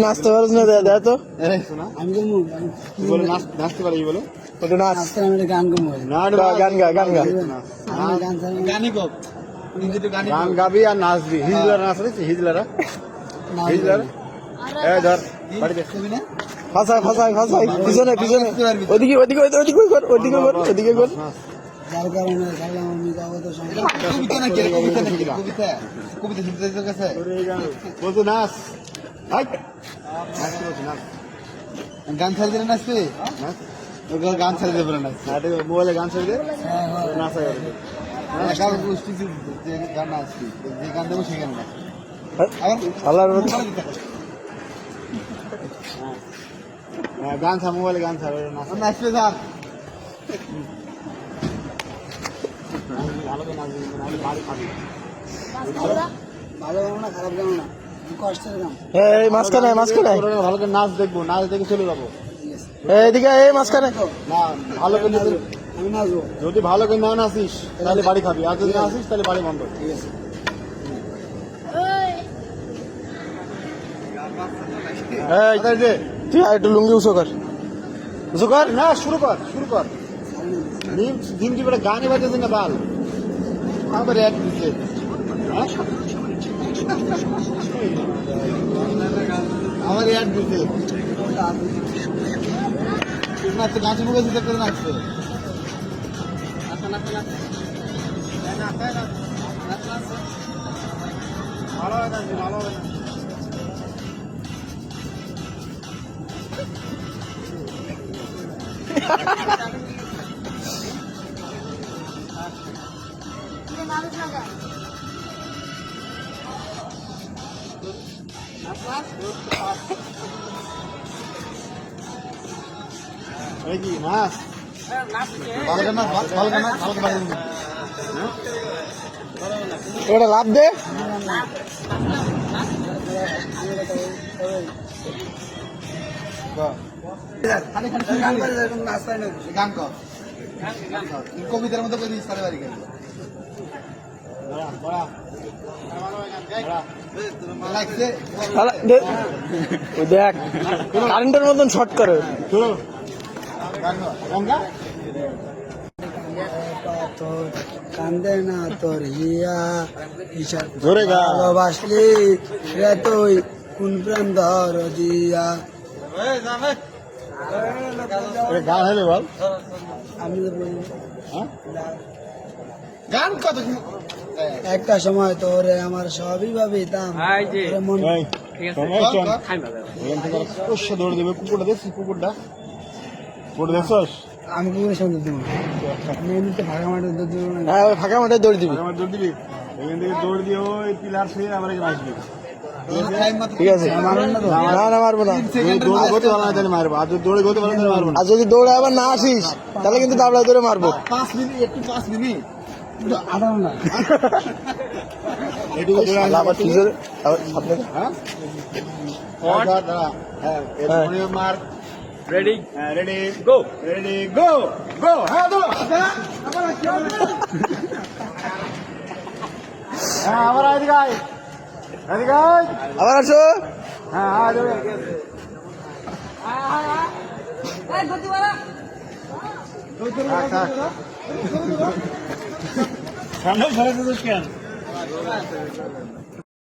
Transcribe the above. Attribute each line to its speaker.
Speaker 1: নাচতে পারিস না দাদা তো
Speaker 2: নাচতে পারি বলে
Speaker 1: গান
Speaker 2: গান গাবি আর নাচবি হিজলারা নাচ হিজলারা হিজলারা ধর বাড়িতে
Speaker 1: ফাঁসাই ফাঁসাই ফাঁসাই পিছনে পিছনে ওদিকে ওদিকে ওদিকে কর ওদিকে কর ওদিকে কর
Speaker 3: যার কারণে খেলাম আমি জগত
Speaker 2: বলতো নাচ
Speaker 3: গান ছাড়ি দিলে নাচবে
Speaker 2: গান ছেড়ে দেবে না মোবাইলে গান ছেড়ে দে নাচা
Speaker 3: গান নাচবি যে গান দেবো সেই গান
Speaker 2: গান ছা মোবাইলে গান ছাড়ে
Speaker 3: নাচবে স্যার
Speaker 2: ভালো নাচবি বাড়ি খাবি
Speaker 3: ভালো গান না খারাপ গান না কষ্টের গান
Speaker 1: এই মাঝখানে মাঝখানে
Speaker 2: ভালো করে নাচ দেখবো নাচ দেখে চলে যাবো
Speaker 1: এইদিকে এই মাঝখানে
Speaker 2: না ভালো করে
Speaker 3: আমি নাচবো
Speaker 2: যদি ভালো করে না নাচিস তাহলে বাড়ি খাবি আর যদি না আসিস তাহলে বাড়ি বন্ধ
Speaker 3: ঠিক আছে
Speaker 1: তুই একটু লুঙ্গি উঁচু কর উঁচু কর
Speaker 2: না শুরু কর শুরু কর ডিম টিপে গানে বাজেছে না বাল আবার এক দিচ্ছে আমার এক দিচ্ছে নাচতে নাচে মুখে দিতে করে নাচছে ভালো হবে না ভালো হবে না কি নাচ ভালো গান ভালো গান ভালো গান
Speaker 1: এটা লাভ দে
Speaker 3: গান কর কবিতার মতো করে সারে বাড়ি গেল
Speaker 1: দেখ কারেন্টের মতন শর্ট করে
Speaker 3: কান্দে না তোর হিয়া
Speaker 2: ধরে
Speaker 3: ভালোবাসলি রে তুই কোন প্রেম ধর দিয়া
Speaker 2: গান হলে বল
Speaker 3: আমি
Speaker 2: গান কত
Speaker 3: একটা সময় তোরে আমার সবই ভাবিতাম মন
Speaker 2: দৌড় দেবে কুকুরটা দেখছিস কুকুরটা কুকুরটা দেখছস
Speaker 3: আমি কুকুরের সামনে দেবো আমি এমনিতে ফাঁকা মাঠে দৌড় দেবো না
Speaker 1: হ্যাঁ ফাঁকা মাঠে দৌড় দিবি
Speaker 2: আমার দৌড় দিবি এখান থেকে দৌড় দিয়ে ওই পিলার ছুঁয়ে আবার এখানে আসবি
Speaker 1: ঠিক আছে না না মারবো না
Speaker 2: দৌড়ে গতি ভালো না তাহলে মারবো আর যদি দৌড়ে গতি ভালো তাহলে মারবো না
Speaker 1: আর যদি দৌড়ে আবার না আসিস তাহলে কিন্তু দাবড়ায় ধরে মারবো
Speaker 2: 5 মিনিট একটু 5 মিনিট
Speaker 3: আধা ঘন্টা
Speaker 2: এটুকু দৌড়ে
Speaker 1: আবার পিছনে আবার সামনে
Speaker 2: হ্যাঁ হ্যাঁ মার ready ready go ready go go হ্যাঁ দো হ্যাঁ আবার এদিকে আয় এদিকে আয়
Speaker 1: আবার আসো
Speaker 2: হ্যাঁ আয় যাবে সামনে ধরে দিস কেন